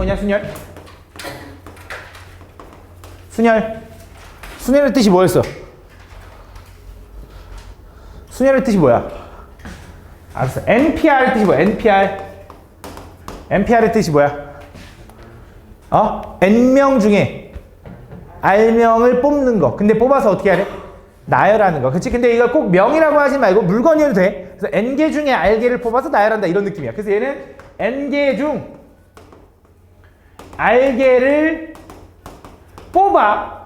뭐냐, 순열? 순열의 뜻이 뭐였어? 순열의 뜻이 뭐야? 알았어. NPR의 뜻이 뭐야? NPR의 뜻이 뭐야? N명 중에 R명을 뽑는 거. 근데 뽑아서 어떻게 해야 돼? 나열하는 거. 그치? 근데 이거 꼭 명이라고 하지 말고 물건이어도 돼. 그래서 N개 중에 R개를 뽑아서 나열한다. 이런 느낌이야. 그래서 얘는 N개 중 R개를 뽑아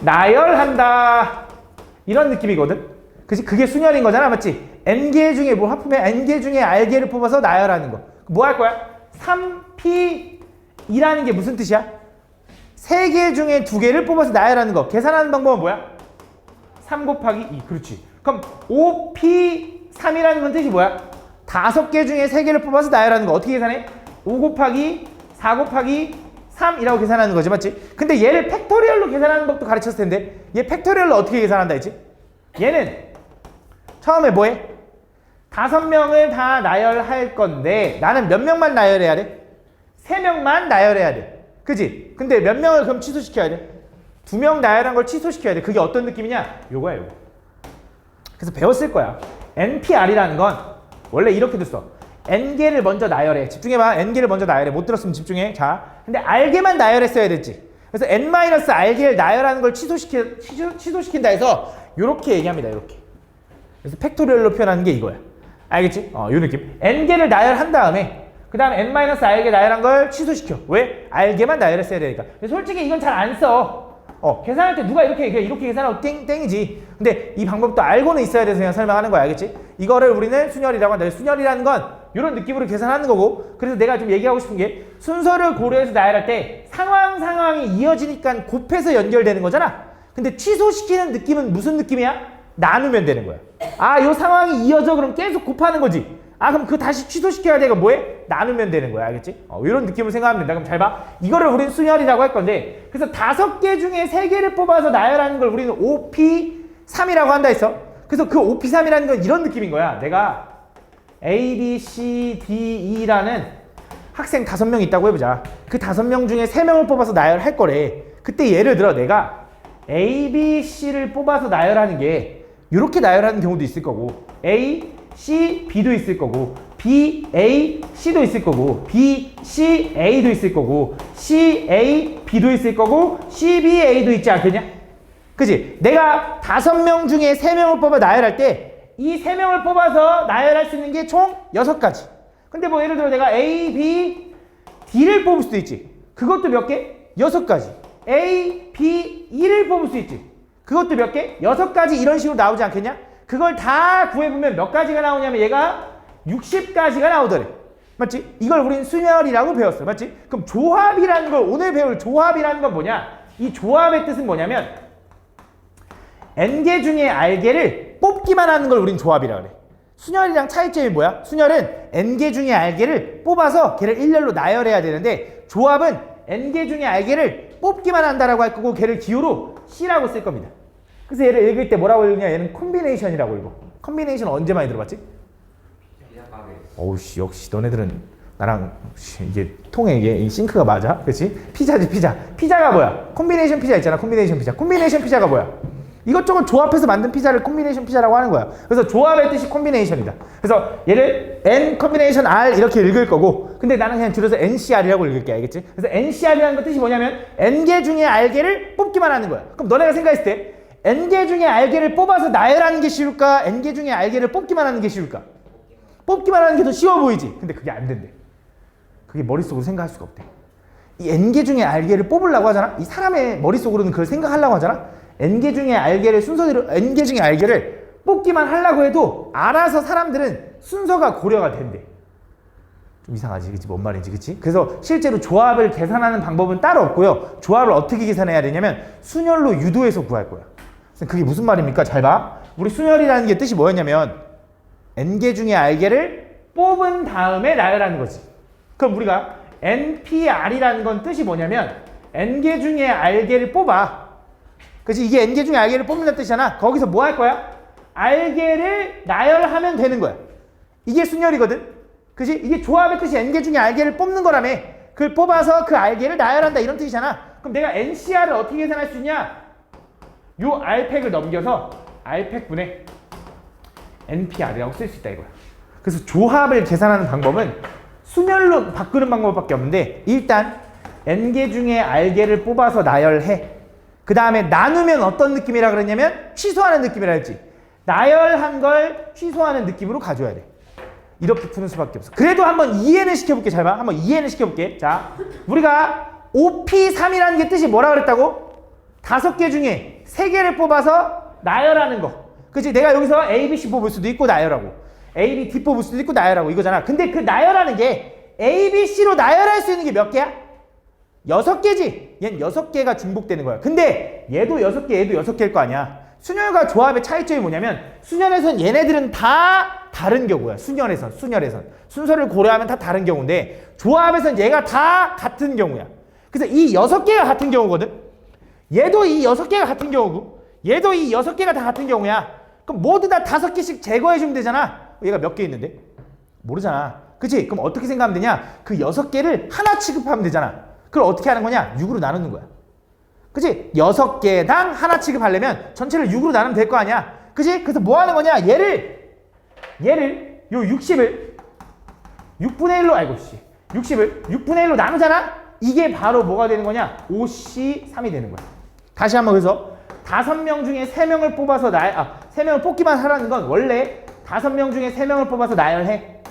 나열한다. 이런 느낌이거든. 그치? 그게 순열인 거잖아. 맞지? N개 중에 뭐 합하면 N개 중에 R개를 뽑아서 나열하는 거. 뭐 할 거야? 3P이라는 게 무슨 뜻이야? 3개 중에 2개를 뽑아서 나열하는 거. 계산하는 방법은 뭐야? 3 곱하기 2. 그렇지. 그럼 5P3이라는 건 뜻이 뭐야? 5개 중에 3개를 뽑아서 나열하는 거. 어떻게 계산해? 5 곱하기 4 곱하기 3이라고 계산하는 거지. 맞지? 근데 얘를 팩토리얼로 계산하는 법도 가르쳤을 텐데 얘 팩토리얼로 어떻게 계산한다 했지? 얘는 처음에 뭐해? 5명을 다 나열할 건데 나는 몇 명만 나열해야 돼? 3명만 나열해야 돼. 그지? 근데 몇 명을 그럼 취소시켜야 돼? 2명 나열한 걸 취소시켜야 돼. 그게 어떤 느낌이냐? 요거야, 요거. 그래서 배웠을 거야. NPR이라는 건 원래 이렇게도 써. N개를 먼저 나열해. 집중해봐. N개를 먼저 나열해. 못 들었으면 집중해. 자, 근데 R개만 나열했어야 됐지. 그래서 N-R개를 나열하는 걸 취소시킨다 해서 요렇게 얘기합니다. 요렇게. 그래서 팩토리얼로 표현하는 게 이거야. 알겠지? 요 느낌. N개를 나열한 다음에 그 다음에 N-R개 나열한 걸 취소시켜. 왜? R개만 나열했어야 되니까. 근데 솔직히 이건 잘 안 써. 계산할 때 누가 이렇게 계산하고 땡이지. 근데 이 방법도 알고는 있어야 돼서 그냥 설명하는 거야. 알겠지? 이거를 우리는 순열이라고 한다. 순열이라는 건 이런 느낌으로 계산하는 거고, 그래서 내가 좀 얘기하고 싶은 게 순서를 고려해서 나열할 때 상황이 이어지니까 곱해서 연결되는 거잖아. 근데 취소시키는 느낌은 무슨 느낌이야? 나누면 되는 거야. 요 상황이 이어져. 그럼 계속 곱하는 거지. 그럼 그거 다시 취소시켜야 돼. 그럼 뭐해? 나누면 되는 거야. 알겠지? 이런 느낌을 생각하면 된다. 그럼 잘 봐. 이거를 우리는 순열이라고 할 건데, 그래서 5개 중에 3개를 뽑아서 나열하는 걸 우리는 5P3이라고 한다 했어. 그래서 그 5P3이라는 건 이런 느낌인 거야. 내가 A, B, C, D, E라는 학생 5명 있다고 해보자. 그 5명 중에 3명을 뽑아서 나열할 거래. 그때 예를 들어 내가 A, B, C를 뽑아서 나열하는 게 이렇게 나열하는 경우도 있을 거고, A, C, B도 있을 거고, B, A, C도 있을 거고, B, C, A도 있을 거고, C, A, B도 있을 거고, C, B, A도 있지 않겠냐? 그치? 내가 5명 중에 3명을 뽑아 나열할 때 이 3명을 뽑아서 나열할 수 있는 게 총 6가지. 근데 뭐 예를 들어 내가 A, B, D를 뽑을 수도 있지. 그것도 몇 개? 6가지. A, B, E를 뽑을 수 있지. 그것도 몇 개? 6가지. 이런 식으로 나오지 않겠냐? 그걸 다 구해보면 몇 가지가 나오냐면 얘가 60가지가 나오더래. 맞지? 이걸 우린 순열이라고 배웠어. 맞지? 그럼 조합이라는 걸, 오늘 배울 조합이라는 건 뭐냐? 이 조합의 뜻은 뭐냐면 N개 중에 R개를 뽑기만 하는 걸 우린 조합이라고 그래. 순열이랑 차이점이 뭐야? 순열은 N개 중에 R개를 뽑아서 걔를 일렬로 나열해야 되는데, 조합은 N개 중에 R개를 뽑기만 한다라고 할 거고 걔를 기호로 C라고 쓸 겁니다. 그래서 얘를 읽을 때 뭐라고 읽냐? 얘는 콤비네이션이라고 읽어. 콤비네이션 언제 많이 들어봤지? 어우씨, 역시 너네들은 나랑 이게 통해. 이게 싱크가 맞아. 그렇지? 피자지, 피자. 피자가 뭐야? 콤비네이션 피자 있잖아. 콤비네이션 피자. 콤비네이션 피자가 뭐야? 이것저것 조합해서 만든 피자를 콤비네이션 피자라고 하는 거야. 그래서 조합의 뜻이 콤비네이션이다. 그래서 얘를 N 콤비네이션 R 이렇게 읽을 거고, 근데 나는 그냥 줄여서 NCR이라고 읽을게. 알겠지? 그래서 NCR이라는 거 뜻이 뭐냐면 N개 중에 R개를 뽑기만 하는 거야. 그럼 너네가 생각했을 때 N개 중에 R개를 뽑아서 나열하는 게 쉬울까? N개 중에 R개를 뽑기만 하는 게 쉬울까? 뽑기만 하는 게 더 쉬워 보이지? 근데 그게 안 된대. 그게 머릿속으로 생각할 수가 없대. 이 N개 중에 R개를 뽑으려고 하잖아? 이 사람의 머릿속으로는 그걸 생각하려고 하잖아? N개 중에 R개를 순서대로, N개 중에 R개를 뽑기만 하려고 해도 알아서 사람들은 순서가 고려가 된대. 좀 이상하지, 그치? 뭔 말인지, 그치? 그래서 실제로 조합을 계산하는 방법은 따로 없고요. 조합을 어떻게 계산해야 되냐면 순열로 유도해서 구할 거야. 그게 무슨 말입니까? 잘 봐. 우리 순열이라는 게 뜻이 뭐였냐면 N개 중에 R개를 뽑은 다음에 나열하는 거지. 그럼 우리가 NPR이라는 건 뜻이 뭐냐면 N개 중에 R개를 뽑아. 그치? 이게 N개 중에 R개를 뽑는다는 뜻이잖아. 거기서 뭐 할 거야? R개를 나열하면 되는 거야. 이게 순열이거든. 그지? 이게 조합의 뜻이 n개 중에 r개를 뽑는 거라며. 그걸 뽑아서 그 r개를 나열한다 이런 뜻이잖아. 그럼 내가 NCR을 어떻게 계산할 수 있냐? 요 r팩을 넘겨서 r팩분의 NPR이라고 쓸 수 있다 이거야. 그래서 조합을 계산하는 방법은 순열로 바꾸는 방법밖에 없는데 일단 n개 중에 r개를 뽑아서 나열해. 그 다음에 나누면 어떤 느낌이라 그랬냐면 취소하는 느낌이라 했지. 나열한 걸 취소하는 느낌으로 가져야 돼. 이렇게 푸는 수밖에 없어. 그래도 한번 이해는 시켜볼게. 잘 봐. 한번 이해는 시켜볼게. 자, 우리가 OP3이라는 게 뜻이 뭐라 그랬다고? 5개 중에 3개를 뽑아서 나열하는 거. 그치? 내가 여기서 A, B, C 뽑을 수도 있고 나열하고 A, B, D 뽑을 수도 있고 나열하고 이거잖아. 근데 그 나열하는 게 A, B, C로 나열할 수 있는 게 몇 개야? 6개지. 얘는 6개가 중복되는 거야. 근데 얘도 6개, 얘도 6개일 거 아니야. 순열과 조합의 차이점이 뭐냐면 순열에선 얘네들은 다 다른 경우야. 순열에선. 순서를 고려하면 다 다른 경우인데 조합에선 얘가 다 같은 경우야. 그래서 이 6개가 같은 경우거든. 얘도 이 6개가 같은 경우고 얘도 이 6개가 다 같은 경우야. 그럼 모두 다 5개씩 제거해주면 되잖아. 얘가 몇 개 있는데? 모르잖아. 그치? 그럼 어떻게 생각하면 되냐? 그 6개를 하나 취급하면 되잖아. 그걸 어떻게 하는 거냐? 6으로 나누는 거야. 그치? 6개당 하나 취급하려면 전체를 6으로 나누면 될 거 아니야. 그치? 그래서 뭐 하는 거냐? 얘를 요 60을 6분의 1로 알고 씨. 60을 6분의 1로 나누잖아? 이게 바로 뭐가 되는 거냐? 5C3이 되는 거야. 다시 한번 그래서 5명 중에 3명을 뽑아서 3명을 뽑기만 하라는 건 원래 5명 중에 3명을 뽑아서 나열해.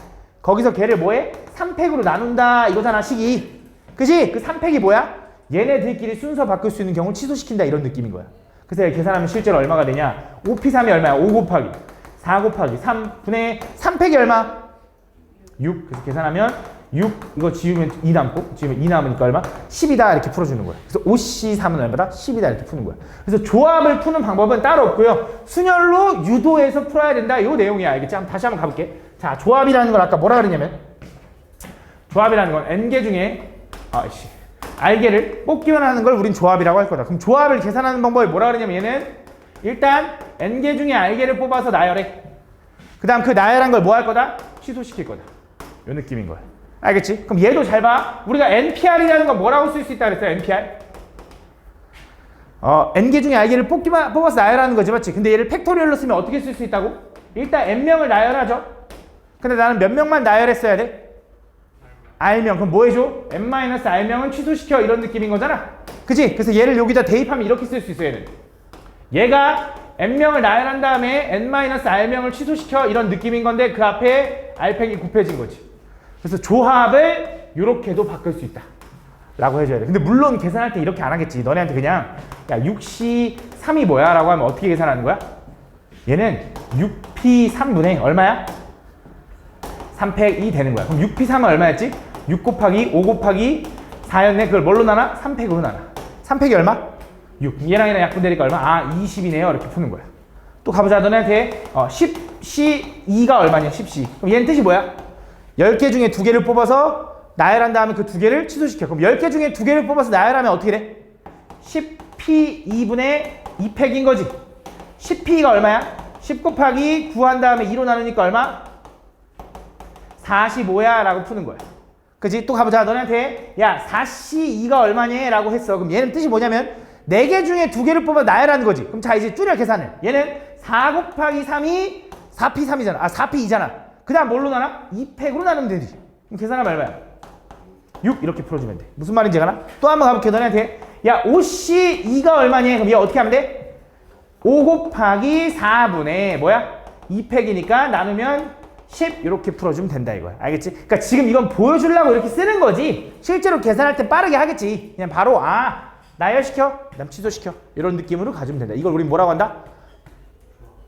거기서 걔를 뭐해? 3팩으로 나눈다 이거잖아, 식이. 그치? 그 3팩이 뭐야? 얘네들끼리 순서 바꿀 수 있는 경우를 취소시킨다 이런 느낌인 거야. 그래서 계산하면 실제로 얼마가 되냐? OP3이 얼마야? 5 곱하기 4 곱하기 3분의 3팩이 얼마? 6. 그래서 계산하면 6 이거 지우면 2 남고 지우면 2 남으니까 얼마? 10이다 이렇게 풀어주는 거야. 그래서 5C3은 얼마다? 10이다 이렇게 푸는 거야. 그래서 조합을 푸는 방법은 따로 없고요. 순열로 유도해서 풀어야 된다 이 내용이야. 알겠지? 다시 한번 가볼게. 자, 조합이라는 걸 아까 뭐라 그랬냐면 조합이라는 건 n개 중에 r개를 뽑기만 하는 걸 우린 조합이라고 할 거다. 그럼 조합을 계산하는 방법이 뭐라 그러냐면 얘는 일단 n개 중에 r개를 뽑아서 나열해. 그 다음 그 나열한 걸 뭐 할 거다? 취소시킬 거다. 요 느낌인 거야. 알겠지? 그럼 얘도 잘 봐. 우리가 NPR이라는 건 뭐라고 쓸 수 있다 그랬어요? NPR? n개 중에 r개를 뽑아서 나열하는 거지, 맞지? 근데 얘를 팩토리얼로 쓰면 어떻게 쓸 수 있다고? 일단 n명을 나열하죠. 근데 나는 몇 명만 나열했어야 돼? r명. 그럼 뭐 해줘? n-r명은 취소시켜 이런 느낌인 거잖아. 그치? 그래서 얘를 여기다 대입하면 이렇게 쓸 수 있어. 얘가 n명을 나열한 다음에 n-r명을 취소시켜 이런 느낌인 건데 그 앞에 r팩이 곱해진 거지. 그래서 조합을 이렇게도 바꿀 수 있다 라고 해줘야 돼. 근데 물론 계산할 때 이렇게 안 하겠지. 너네한테 그냥 야 6C3이 뭐야? 라고 하면 어떻게 계산하는 거야? 얘는 6P3분의 얼마야? 3팩이 되는 거야. 그럼 6P3은 얼마였지? 6 곱하기 5 곱하기 4였네. 그걸 뭘로 나눠? 3팩으로 나눠. 3팩이 얼마? 6. 얘랑 약분되니까 얼마? 20이네요. 이렇게 푸는 거야. 또 가보자. 너네한테 10C2가 얼마냐? 10C. 그럼 얘는 뜻이 뭐야? 10개 중에 2개를 뽑아서 나열한 다음에 그 2개를 취소시켜. 그럼 10개 중에 2개를 뽑아서 나열하면 어떻게 돼? 10P2분의 2팩인 거지. 10P가 얼마야? 10 곱하기 9 한 다음에 2로 나누니까 얼마? 45야 라고 푸는 거야. 그치? 또 가보자. 너네한테 야 4C2가 얼마니? 라고 했어. 그럼 얘는 뜻이 뭐냐면 4개 중에 2개를 뽑아 나열하는 거지. 그럼 자 이제 줄여 계산을. 얘는 4 곱하기 3이 4P3이잖아. 4P2잖아. 그 다음 뭘로 나눠? 2팩으로 나누면 되지. 그럼 계산하면 얼마야? 6 이렇게 풀어주면 돼. 무슨 말인지 알아? 또 한번 가볼게. 너네한테 야 5C2가 얼마니? 그럼 얘 어떻게 하면 돼? 5 곱하기 4분의 뭐야? 2팩이니까 나누면 10 이렇게 풀어주면 된다 이거야. 알겠지? 그러니까 지금 이건 보여주려고 이렇게 쓰는 거지 실제로 계산할 때 빠르게 하겠지. 그냥 바로 나열시켜 그다음 취소시켜 이런 느낌으로 가주면 된다. 이걸 우리 뭐라고 한다?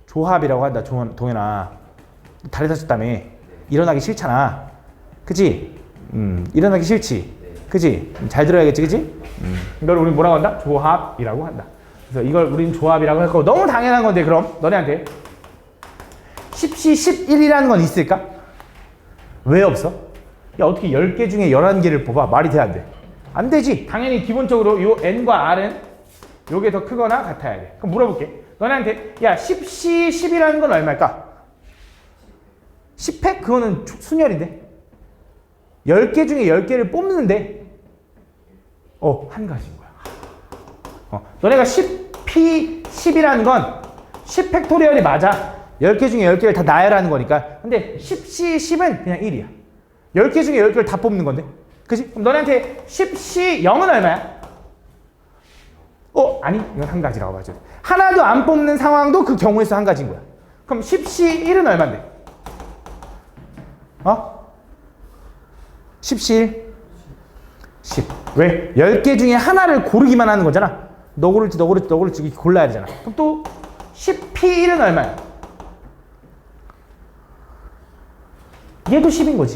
조합이라고 한다. 동현아 다리 다쳤다며. 일어나기 싫잖아. 그치? 일어나기 싫지? 그치? 잘 들어야겠지? 그치? 이걸 우리 뭐라고 한다? 조합이라고 한다. 그래서 이걸 우린 조합이라고 할 거고 너무 당연한 건데 그럼 너네한테 10C 11이라는 건 있을까? 왜 없어? 야 어떻게 10개 중에 11개를 뽑아? 말이 돼 안 돼? 안 되지. 당연히 기본적으로 요 n과 r은 요게 더 크거나 같아야 돼. 그럼 물어볼게. 너네한테 야 10C 10이라는 건 얼마일까? 10팩? 그거는 순열인데 10개 중에 10개를 뽑는데 한 가지인 거야. 너네가 10p 10이라는 건 10 팩토리얼이 맞아. 10개 중에 10개를 다 나열하는 거니까. 근데 10c 10은 그냥 1이야. 10개 중에 10개를 다 뽑는 건데. 그치? 그럼 너네한테 10c 0은 얼마야? 아니, 이건 한 가지라고 봐줘. 하나도 안 뽑는 상황도 그 경우에서 한 가지인 거야. 그럼 10c 1은 얼만데? 10c 1? 10. 왜? 10개 중에 하나를 고르기만 하는 거잖아. 너 고를지 이렇게 골라야 되잖아. 그럼 또 10p 1은 얼마야? 얘도 10인 거지.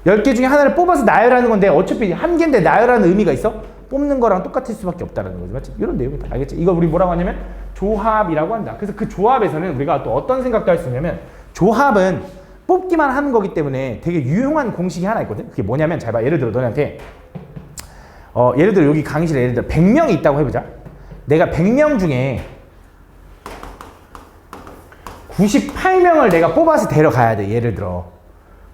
10개 중에 하나를 뽑아서 나열하는 건데 어차피 한 개인데 나열하는 의미가 있어? 뽑는 거랑 똑같을 수밖에 없다는 거지. 맞지? 이런 내용이다. 알겠지? 이거 우리 뭐라고 하냐면 조합이라고 한다. 그래서 그 조합에서는 우리가 또 어떤 생각도 할 수 있냐면 조합은 뽑기만 하는 거기 때문에 되게 유용한 공식이 하나 있거든. 그게 뭐냐면 잘 봐. 예를 들어 너네한테 예를 들어 여기 강의실에 예를 들어 100명이 있다고 해보자. 내가 100명 중에 98명을 내가 뽑아서 데려가야 돼. 예를 들어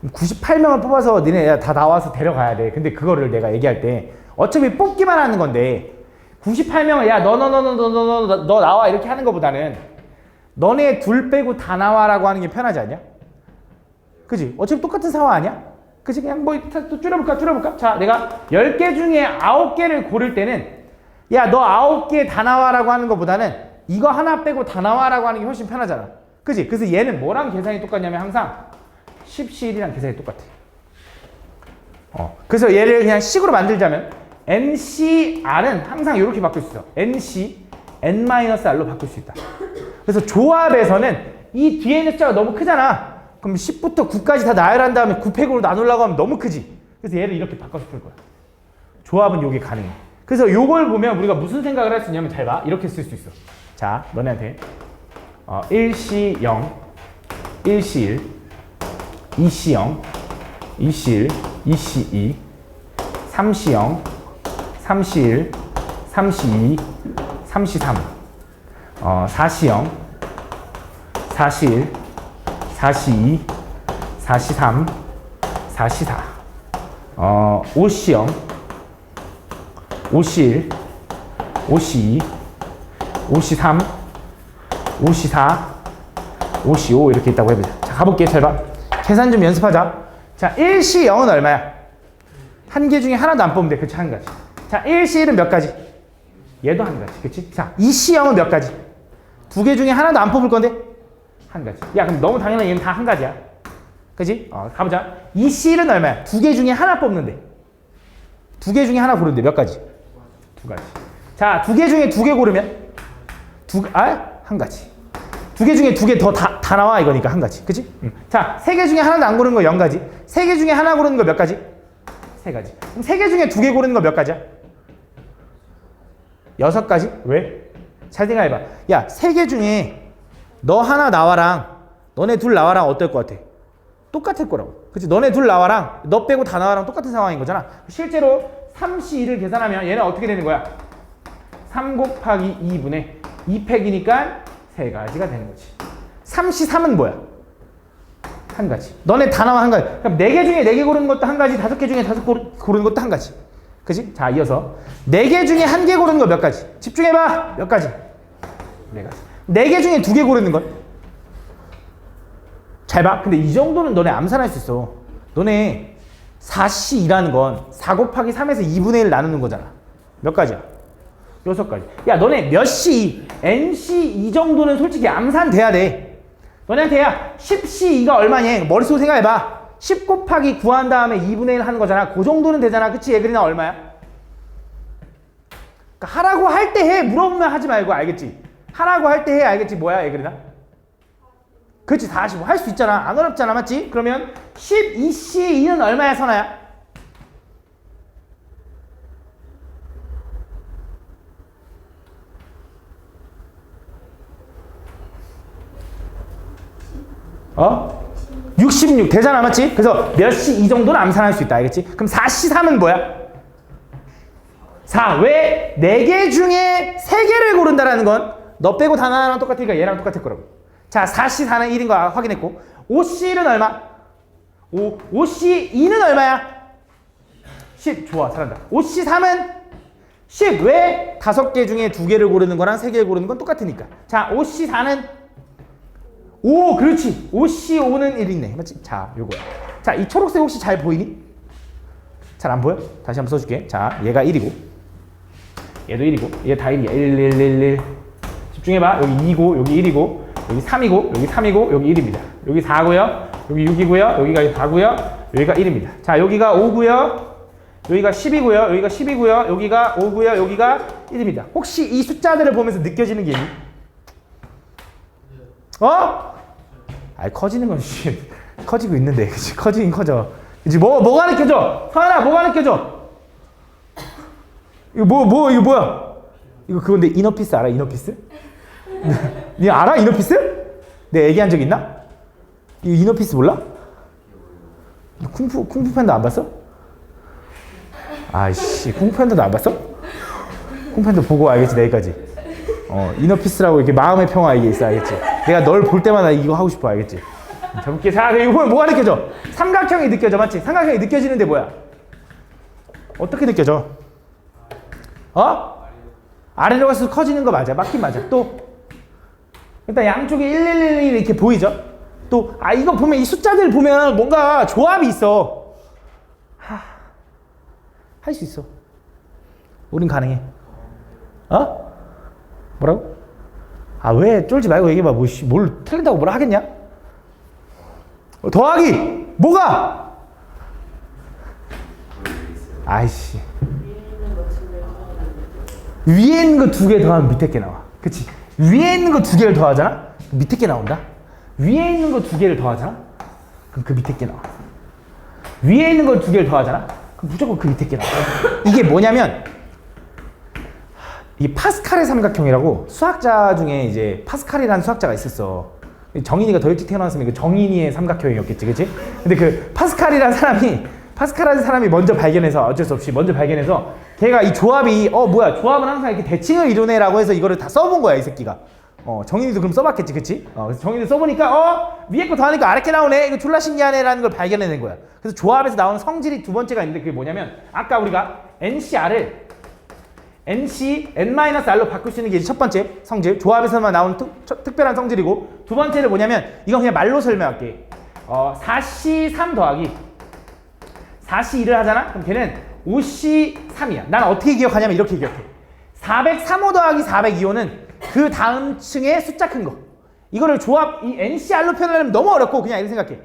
98명을 뽑아서 니네 다 나와서 데려가야 돼. 근데 그거를 내가 얘기할 때 어차피 뽑기만 하는 건데 98명을 야 너 나와 이렇게 하는 것보다는 너네 둘 빼고 다 나와라고 하는 게 편하지 않냐? 그지? 어차피 똑같은 상황 아니야? 그지? 그냥 뭐 또 줄여볼까? 자, 내가 10개 중에 9개를 고를 때는 야 너 9개 다 나와라고 하는 것보다는 이거 하나 빼고 다 나와라고 하는 게 훨씬 편하잖아. 그지? 그래서 얘는 뭐랑 계산이 똑같냐면 항상 10c1이랑 계산이 똑같아. 그래서 얘를 그냥 식으로 만들자면 NCR은 항상 이렇게 바꿀 수 있어. NC, N-R로 바꿀 수 있다. 그래서 조합에서는 이 뒤에 있는 숫자가 너무 크잖아. 그럼 10부터 9까지 다 나열한 다음에 9팩으로 나누려고 하면 너무 크지. 그래서 얘를 이렇게 바꿔서 풀 거야. 조합은 요게 가능해. 그래서 요걸 보면 우리가 무슨 생각을 할 수 있냐면 잘 봐. 이렇게 쓸 수 있어. 자, 너네한테 1C0, 1C1, 2C0, 2C1, 2C2, 3C0, 3C1, 3C2, 3C3, 4C0, 4C1, 4C2, 4C3, 4C4, 5C0, 5C1, 5C2, 5C3, 5C4, 5C5 이렇게 있다고 해보자. 자, 가볼게. 잘 봐. 계산 좀 연습하자. 자, 1C0은 얼마야? 한 개 중에 하나도 안 뽑으면 돼. 그치? 한 가지. 자, 1C1은 몇 가지? 얘도 한 가지. 그치? 자, 2C0은 몇 가지? 두 개 중에 하나도 안 뽑을 건데? 한 가지. 야, 그럼 너무 당연한 얘는 다 한 가지야. 그치? 가보자. 2C1은 얼마야? 두 개 중에 하나 뽑는데. 두 개 중에 하나 고르는데 몇 가지? 두 가지. 자, 두 개 중에 두 개 고르면? 한 가지. 두 개 중에 두 개 더 다 나와 이거니까 한 가지. 그치? 자, 세 개 중에 하나도 안 고르는 거 0가지. 세 개 중에 하나 고르는 거 몇 가지? 세 가지. 그럼 세 개 중에 두 개 고르는 거 몇 가지야? 6가지? 왜? 잘 생각해봐. 야, 세 개 중에 너 하나 나와랑 너네 둘 나와랑 어떨 것 같아? 똑같을 거라고. 그치? 너네 둘 나와랑 너 빼고 다 나와랑 똑같은 상황인 거잖아. 실제로 3C2를 계산하면 얘는 어떻게 되는 거야? 3 곱하기 2분의 2팩이니까 세 가지가 되는 거지. 3C3은 뭐야? 한 가지. 너네 다 나와 한 가지. 그럼 4개 중에 4개 고르는 것도 한 가지, 5개 중에 5개 고르는 것도 한 가지. 그치? 자, 이어서 4개 중에 1개 고르는 거 몇 가지? 집중해봐. 몇 가지? 4가지. 4개 중에 2개 고르는 건? 잘 봐. 근데 이 정도는 너네 암산할 수 있어. 너네 4C2라는 건 4 곱하기 3에서 2분의 1 나누는 거잖아. 몇 가지야? 6가지. 야, 너네 몇 C, NC 이 정도는 솔직히 암산돼야 돼. 너네한테 야, 10C2가 얼마냐? 머릿속으로 생각해봐. 10 곱하기 9 한 다음에 2분의 1 하는 거잖아. 그 정도는 되잖아. 그치? 예그리나 얼마야? 그러니까 하라고 할 때 해. 물어보면 하지 말고. 알겠지? 하라고 할 때 해. 알겠지? 뭐야, 예그리나? 그렇지. 45. 할 수 있잖아. 안 어렵잖아. 맞지? 그러면 12C2는 얼마야, 선아야? 어? 66 되잖아. 맞지? 그래서 몇 시 이 정도는 암산할 수 있다. 알겠지? 그럼 4C3은 뭐야? 4. 왜? 4개 중에 3개를 고른다라는 건 너 빼고 다 나랑 똑같으니까 얘랑 똑같을 거라고. 자, 4C4는 1인 거 확인했고 5C1은 얼마? 5C2는 얼마야? 10. 좋아. 잘한다. OC3은 10. 왜? 5개 중에 2개를 고르는 거랑 3개를 고르는 건 똑같으니까. 자, OC4는 5. 그렇지. OC5는 1 있네. 맞지? 자, 요거야. 자, 이 초록색 혹시 잘 보이니? 잘 안 보여? 다시 한번 써줄게. 자, 얘가 1이고 얘도 1이고 얘 다 1이야. 1, 1, 1, 1. 집중해봐. 여기 2고 여기 1이고 여기 3이고 여기 3이고 여기 1입니다. 여기 4고요. 여기 6이고요. 여기가 4고요. 여기가 1입니다. 자, 여기가 5고요. 여기가 10이고요. 여기가 10이고요. 여기가 5고요. 여기가 1입니다. 혹시 이 숫자들을 보면서 느껴지는 게 있니? 어? 아이, 커지는 건 커지고 있는데. 그치? 커지긴 커져. 그치? 뭐가 느껴져? 서연아, 뭐가 느껴져? 이거 이거 뭐야? 이거 그건데 이너피스 알아? 이너피스? 니 알아? 이너피스? 내가 얘기한 적 있나? 이거 이너피스 몰라? 쿵푸 팬더 안 봤어? 아이씨, 쿵푸 팬더도 안 봤어? 쿵푸 팬더 보고 알겠지, 내일까지. 이너피스라고 이렇게 마음의 평화 이게 있어, 알겠지? 내가 널 볼 때마다 이거 하고 싶어, 알겠지? 저렇게 자, 이거 보면 뭐가 느껴져? 삼각형이 느껴져, 맞지? 삼각형이 느껴지는데 뭐야? 어떻게 느껴져? 아래로 갈수록 커지는 거 맞아. 맞긴 맞아. 또 일단 양쪽에 1, 1, 1, 1 이렇게 보이죠? 또 이거 보면 이 숫자들 보면 뭔가 조합이 있어. 할 수 있어. 우린 가능해. 뭐라고? 왜 쫄지 말고 얘기해봐. 뭘 틀린다고 뭐라 하겠냐? 더하기! 뭐가? 아이씨. 위에 있는 거 2개 더하면 밑에 게 나와. 그치? 위에 있는 거 2개를 더하잖아? 밑에 게 나온다? 위에 있는 거 2개를 더하잖아? 그럼 그 밑에 게 나와. 위에 있는 거 2개를 더하잖아? 그럼 무조건 그 밑에 게 나와. 이게 뭐냐면 이 파스칼의 삼각형이라고 수학자 중에 이제 파스칼이라는 수학자가 있었어. 정인이가 더 일찍 태어났으면 그 정인이의 삼각형이었겠지, 그치? 근데 그 파스칼이라는 사람이 먼저 발견해서 어쩔 수 없이 먼저 발견해서 걔가 이 조합이 뭐야 조합은 항상 이렇게 대칭을 이루네라고 해서 이거를 다 써본 거야 이 새끼가. 정인이도 그럼 써봤겠지, 그치? 그래서 정인이 써보니까 위에 거 더하니까 아래 게 나오네. 이거 졸라 신기하네라는 걸 발견해낸 거야. 그래서 조합에서 나오는 성질이 두 번째가 있는데 그게 뭐냐면 아까 우리가 NCR을 NC, N-R로 바꿀 수 있는 게 첫 번째 성질, 조합에서만 나오는 특별한 성질이고 두 번째는 뭐냐면 이건 그냥 말로 설명할게. 4C3 더하기 4C2를 하잖아? 그럼 걔는 5C3이야. 난 어떻게 기억하냐면 이렇게 기억해. 403호 더하기 402호는 그 다음 층의 숫자 큰 거. 이거를 조합, 이 NCR로 표현하려면 너무 어렵고 그냥 이렇게 생각해.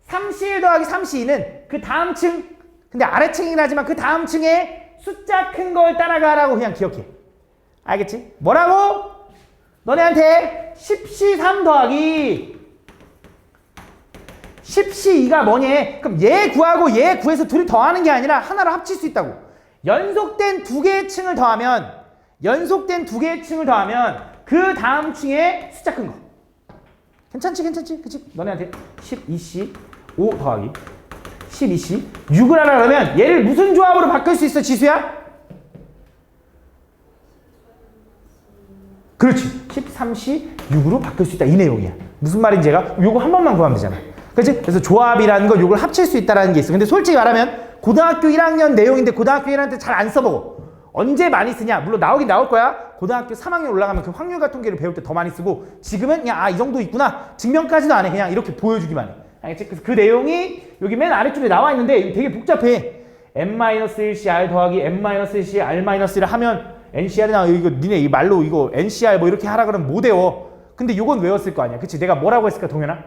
3C1 더하기 3C2는 그 다음 층, 근데 아래층이긴 하지만 그 다음 층에 숫자 큰 걸 따라가라고 그냥 기억해. 알겠지? 뭐라고? 너네한테 10C3 더하기 10C2가 뭐니? 그럼 얘 구하고 얘 구해서 둘이 더하는 게 아니라 하나로 합칠 수 있다고. 연속된 2개의 층을 더하면 그 다음 층에 숫자 큰 거. 괜찮지? 그치? 너네한테 12C5 더하기 12C 6을 하라 그러면 얘를 무슨 조합으로 바꿀 수 있어, 지수야? 그렇지. 13C 6으로 바꿀 수 있다. 이 내용이야. 무슨 말인지 얘가 요거 한 번만 구하면 되잖아. 그렇지? 그래서 조합이라는 거 요걸 합칠 수 있다는 게 있어. 근데 솔직히 말하면 고등학교 1학년 내용인데 고등학교 1학년 때 잘 안 써보고 언제 많이 쓰냐? 물론 나오긴 나올 거야. 고등학교 3학년 올라가면 그 확률과 통계를 배울 때 더 많이 쓰고 지금은 그냥 이 정도 있구나. 증명까지도 안 해. 그냥 이렇게 보여주기만 해. 알겠지? 그래서 그 내용이 여기 맨 아래쪽에 나와 있는데 되게 복잡해. n-1cr 더하기 n-1c r-1을 하면 NCR이 나와. 이거 니네 이 말로 이거 NCR 뭐 이렇게 하라 그러면 못 외워. 근데 이건 외웠을 거 아니야. 그치? 내가 뭐라고 했을까, 동현아?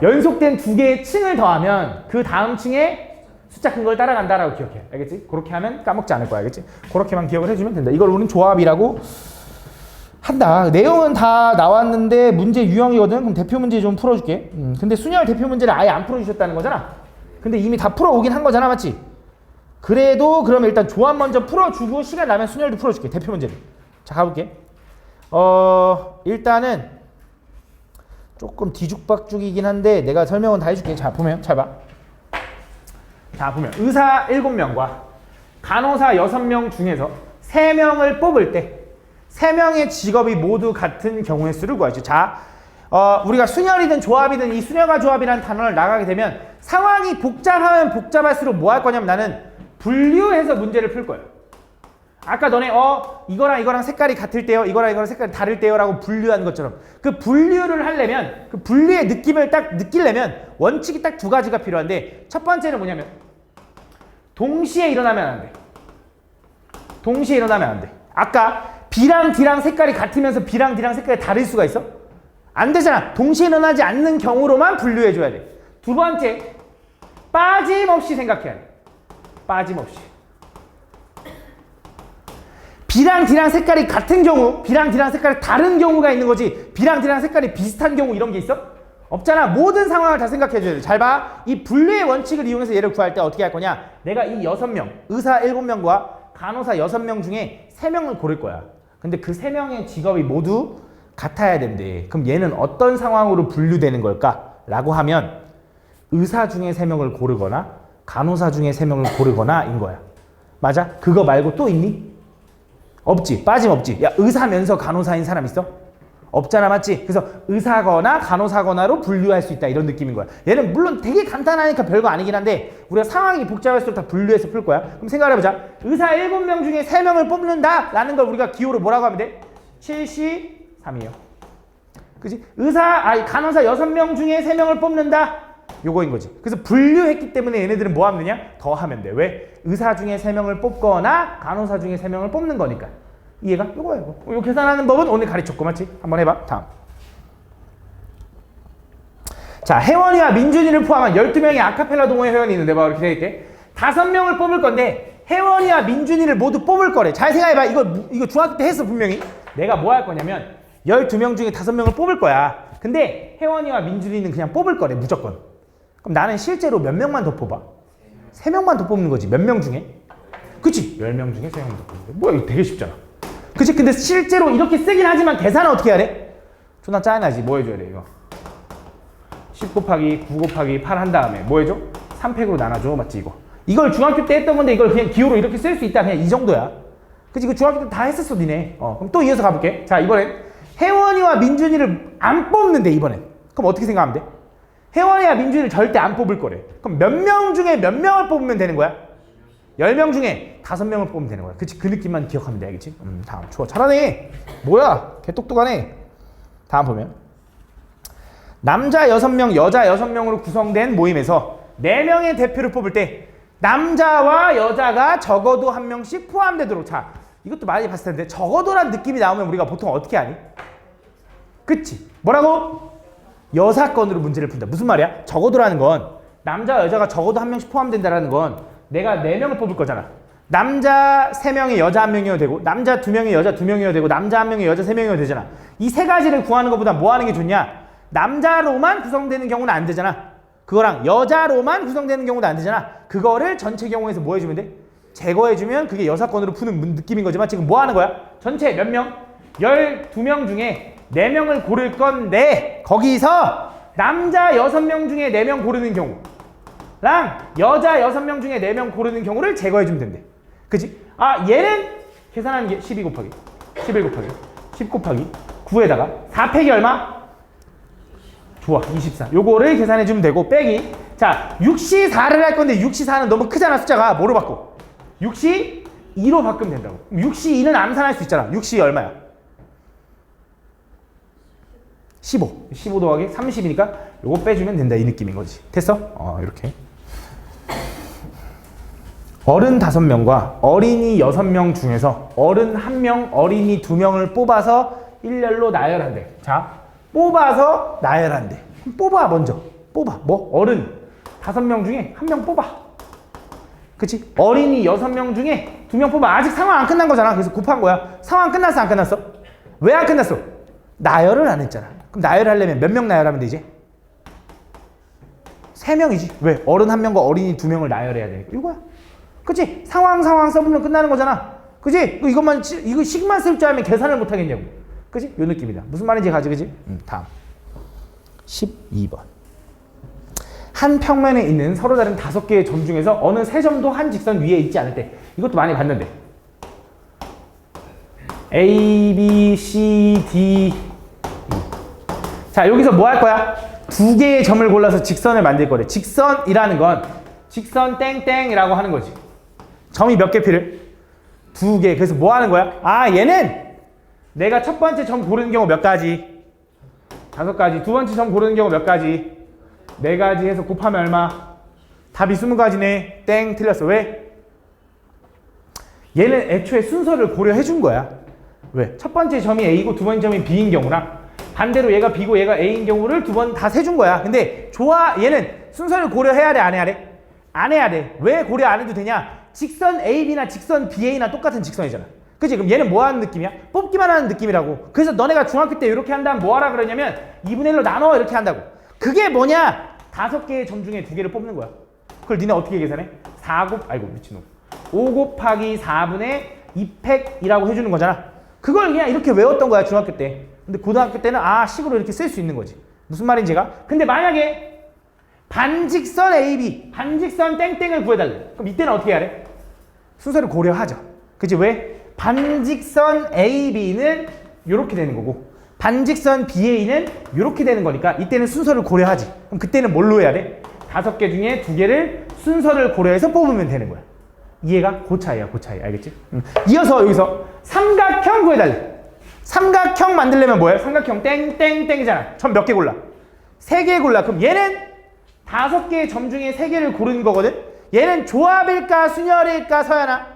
연속된 2개의 층을 더하면 그 다음 층에 숫자 큰 걸 따라간다라고 기억해. 알겠지? 그렇게 하면 까먹지 않을 거야. 알겠지? 그렇게만 기억을 해주면 된다. 이걸 우리는 조합이라고 한다. 내용은 다 나왔는데 문제 유형이거든. 그럼 대표 문제 좀 풀어줄게. 근데 순열 대표 문제를 아예 안 풀어주셨다는 거잖아. 근데 이미 다 풀어오긴 한 거잖아, 맞지? 그래도 그럼 일단 조합 먼저 풀어주고 시간 나면 순열도 풀어줄게. 대표 문제를. 자, 가볼게. 일단은 조금 뒤죽박죽이긴 한데 내가 설명은 다 해줄게. 자, 보면 잘 봐. 자, 보면 의사 7명과 간호사 6명 중에서 3명을 뽑을 때 3명의 직업이 모두 같은 경우의 수를 구하죠. 자, 우리가 순열이든 조합이든 이 순열과 조합이라는 단어를 나가게 되면 상황이 복잡하면 복잡할수록 뭐 할 거냐면 나는 분류해서 문제를 풀 거예요. 아까 너네 이거랑 이거랑 색깔이 같을 때요, 이거랑 이거랑 색깔이 다를 때요 라고 분류한 것처럼 그 분류를 하려면, 그 분류의 느낌을 딱 느끼려면 원칙이 딱 두 가지가 필요한데, 첫 번째는 뭐냐면 동시에 일어나면 안 돼. 동시에 일어나면 안 돼. 아까 B랑 D랑 색깔이 같으면서 B랑 D랑 색깔이 다를 수가 있어? 안 되잖아. 동시에 일어나지 않는 경우로만 분류해줘야 돼. 두 번째, 빠짐없이 생각해야 돼. 빠짐없이. B랑 D랑 색깔이 같은 경우, B랑 D랑 색깔이 다른 경우가 있는 거지, B랑 D랑 색깔이 비슷한 경우 이런 게 있어? 없잖아. 모든 상황을 다 생각해줘야 돼. 잘 봐. 이 분류의 원칙을 이용해서 얘를 구할 때 어떻게 할 거냐? 내가 이 6명, 의사 7명과 간호사 6명 중에 3명을 고를 거야. 근데 그 3명의 직업이 모두 같아야 된대. 그럼 얘는 어떤 상황으로 분류되는 걸까? 라고 하면 의사 중에 3명을 고르거나 간호사 중에 3명을 고르거나 인 거야. 맞아? 그거 말고 또 있니? 없지. 빠짐없지. 야, 의사면서 간호사인 사람 있어? 없잖아. 맞지? 그래서 의사거나 간호사거나로 분류할 수 있다. 이런 느낌인 거야. 얘는 물론 되게 간단하니까 별거 아니긴 한데 우리가 상황이 복잡할수록 다 분류해서 풀 거야. 그럼 생각해보자. 의사 7명 중에 3명을 뽑는다 라는 걸 우리가 기호로 뭐라고 하면 돼? 7C3이에요. 그치? 간호사 6명 중에 3명을 뽑는다. 요거인 거지. 그래서 분류했기 때문에 얘네들은 뭐 하면 되냐? 더 하면 돼. 왜? 의사 중에 3명을 뽑거나 간호사 중에 3명을 뽑는 거니까. 이해가? 요거야, 이거. 요 계산하는 법은 오늘 가르쳤고, 맞지? 한번 해봐. 다음. 자, 혜원이와 민준이를 포함한 12명의 아카펠라 동호회 회원이 있는데, 봐, 이렇게 되어있게. 5명을 뽑을 건데, 혜원이와 민준이를 모두 뽑을 거래. 잘 생각해봐. 이거 중학교 때 했어, 분명히. 내가 뭐 할 거냐면, 12명 중에 5명을 뽑을 거야. 근데 혜원이와 민준이는 그냥 뽑을 거래, 무조건. 그럼 나는 실제로 몇 명만 더 뽑아? 3명만 더 뽑는 거지. 몇 명 중에? 그치? 10명 중에 3명 더 뽑는 거야. 뭐야, 이거 되게 쉽잖아. 그치? 근데 실제로 이렇게 쓰긴 하지만 계산은 어떻게 해야 돼? 존나 짜증나지. 뭐 해줘야 돼, 이거? 10 곱하기 9 곱하기 8 한 다음에 뭐 해줘? 3팩으로 나눠줘. 맞지, 이거? 이걸 중학교 때 했던 건데 이걸 그냥 기호로 이렇게 쓸 수 있다. 그냥 이 정도야. 그치? 이거 중학교 때 다 했었어, 니네. 그럼 또 이어서 가볼게. 자, 이번엔 혜원이와 민준이를 안 뽑는데, 이번엔. 그럼 어떻게 생각하면 돼? 혜원이와 민준이를 절대 안 뽑을 거래. 그럼 몇 명 중에 몇 명을 뽑으면 되는 거야? 10명 중에 5명을 뽑으면 되는 거야. 그치? 그 느낌만 기억하면 돼. 알겠지? 다음. 좋아. 잘하네. 뭐야? 개 똑똑하네. 다음 보면. 남자 6명, 여자 6명으로 구성된 모임에서 4명의 대표를 뽑을 때 남자와 여자가 적어도 1명씩 포함되도록. 자, 이것도 많이 봤을 텐데 적어도란 느낌이 나오면 우리가 보통 어떻게 하니? 그치? 뭐라고? 여사건으로 문제를 푼다. 무슨 말이야? 적어도라는 건 남자 여자가 적어도 1명씩 포함된다라는 건 내가 4명을 뽑을 거잖아. 남자 3명이 여자 1명이어도 되고 남자 2명이 여자 2명이어도 되고 남자 1명이 여자 3명이어도 되잖아. 이 세 가지를 구하는 것보다 뭐 하는 게 좋냐? 남자로만 구성되는 경우는 안 되잖아. 그거랑 여자로만 구성되는 경우도 안 되잖아. 그거를 전체 경우에서 뭐 해주면 돼? 제거해주면 그게 여사건으로 푸는 느낌인 거지만 지금 뭐 하는 거야? 전체 몇 명? 12명 중에 4명을 고를 건데 거기서 남자 6명 중에 4명 고르는 경우랑 여자 6명 중에 4명 고르는 경우를 제거해주면 된대. 그치? 아, 얘는 계산하는 게 12 곱하기 11 곱하기 10 곱하기 9에다가 4팩이 얼마? 좋아, 24. 요거를 계산해주면 되고 빼기. 자, 6C4를 할 건데 6C4는 너무 크잖아. 숫자가. 뭐로 바꿔? 6C2로 바꾸면 된다고. 6C2는 암산할 수 있잖아. 6C 얼마야? 15. 15 더하기 30이니까 요거 빼주면 된다. 이 느낌인 거지. 됐어? 이렇게. 어른 5명과 어린이 6명 중에서 어른 1명, 어린이 2명을 뽑아서 일렬로 나열한대. 자, 뽑아서 나열한대. 뽑아, 먼저. 뽑아. 뭐? 어른 5명 중에 1명 뽑아. 그치? 어린이 6명 중에 2명 뽑아. 아직 상황 안 끝난 거잖아. 그래서 곱한 거야. 상황 끝났어, 안 끝났어? 왜 안 끝났어? 나열을 안 했잖아. 그럼 나열하려면 몇 명 나열하면 되지? 3명이지. 왜? 어른 1명과 어린이 2명을 나열해야 되니까. 이거야. 그치? 상황 써보면 끝나는 거잖아. 그치? 이거 식만 쓸 줄 알면 계산을 못 하겠냐고. 그치? 요 느낌이다. 무슨 말인지 가지, 그치? 다음. 12번. 한 평면에 있는 서로 다른 5개의 점 중에서 어느 3점도 한 직선 위에 있지 않을 때. 이것도 많이 봤는데. A, B, C, D, E. 자, 여기서 뭐 할 거야? 두 개의 점을 골라서 직선을 만들 거래. 직선이라는 건 직선 땡땡이라고 하는 거지. 점이 몇 개 필요해? 두 개. 그래서 뭐 하는 거야? 아, 얘는 내가 첫 번째 점 고르는 경우 몇 가지? 5가지. 두 번째 점 고르는 경우 몇 가지? 4가지 해서 곱하면 얼마? 답이 20가지네. 땡, 틀렸어. 왜? 얘는 애초에 순서를 고려해 준 거야. 왜? 첫 번째 점이 A고 두 번째 점이 B인 경우랑 반대로 얘가 B고 얘가 A인 경우를 두 번 다 세준 거야. 근데 얘는 순서를 고려해야 돼, 안 해야 돼? 안 해야 돼. 왜 고려 안 해도 되냐? 직선 AB나 직선 BA나 똑같은 직선이잖아. 그치? 그럼 얘는 뭐 하는 느낌이야? 뽑기만 하는 느낌이라고. 그래서 너네가 중학교 때 이렇게 한다면 뭐 하라 그러냐면 2분의 1로 나눠 이렇게 한다고. 그게 뭐냐? 5개의 점 중에 2개를 뽑는 거야. 그걸 니네 어떻게 계산해? 아이고 미친놈. 5 곱하기 4분의 2팩이라고 해주는 거잖아. 그걸 그냥 이렇게 외웠던 거야, 중학교 때. 근데 고등학교 때는 식으로 이렇게 쓸 수 있는 거지. 무슨 말인지가? 근데 만약에 반직선 AB, 반직선 땡땡을 구해달래. 그럼 이때는 어떻게 해야 돼? 순서를 고려하죠. 그치? 왜? 반직선 AB는 이렇게 되는 거고 반직선 BA는 이렇게 되는 거니까 이때는 순서를 고려하지. 그럼 그때는 뭘로 해야 돼? 5개 중에 2개를 순서를 고려해서 뽑으면 되는 거야. 이해가? 그 차이야, 그 차이. 알겠지? 이어서 여기서 삼각형 구해달래. 삼각형 만들려면 뭐예요? 삼각형 땡땡땡이잖아. 점 몇 개 골라? 3개 골라. 그럼 얘는 5개의 점 중에 3개를 고르는 거거든? 얘는 조합일까 순열일까 서연아?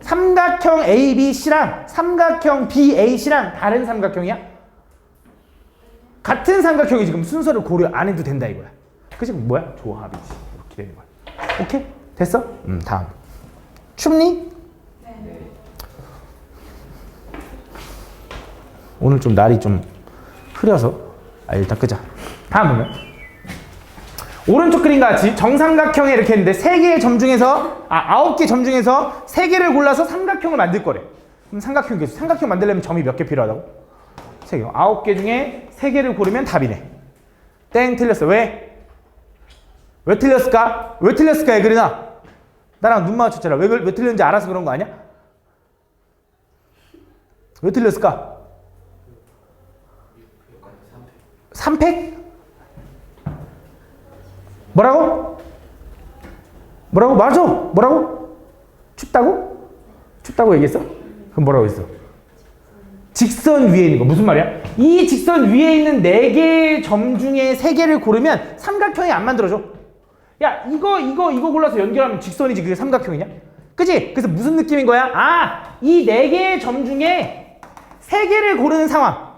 삼각형 ABC랑 삼각형 BAC랑 다른 삼각형이야? 같은 삼각형이 지금 순서를 고려 안 해도 된다 이거야. 그치? 뭐야? 조합이지. 이렇게 되는 거야. 오케이? 됐어? 다음. 춥니? 네. 오늘 좀 날이 좀 흐려서 일단 끄자. 다음 보면 오른쪽 그림과 같이 정삼각형에 이렇게 했는데 3개의 점 중에서 9개 점 중에서 3개를 골라서 삼각형을 만들 거래. 그럼 삼각형 만들려면 점이 몇 개 필요하다고? 3개. 9개 중에 3개를 고르면 답이네. 땡, 틀렸어. 왜? 왜 틀렸을까? 왜 틀렸을까, 예그리나? 나랑 눈 마주쳤잖아. 왜 틀렸는지 알아서 그런 거 아니야? 왜 틀렸을까? 3팩? 뭐라고? 맞아! 뭐라고? 춥다고? 춥다고 얘기했어? 그럼 뭐라고 했어? 직선 위에 있는 거. 무슨 말이야? 이 직선 위에 있는 4개의 점 중에 3개를 고르면 삼각형이 안 만들어져. 야, 이거 골라서 연결하면 직선이지. 그게 삼각형이냐? 그치? 그래서 무슨 느낌인 거야? 이 4개의 점 중에 3개를 고르는 상황.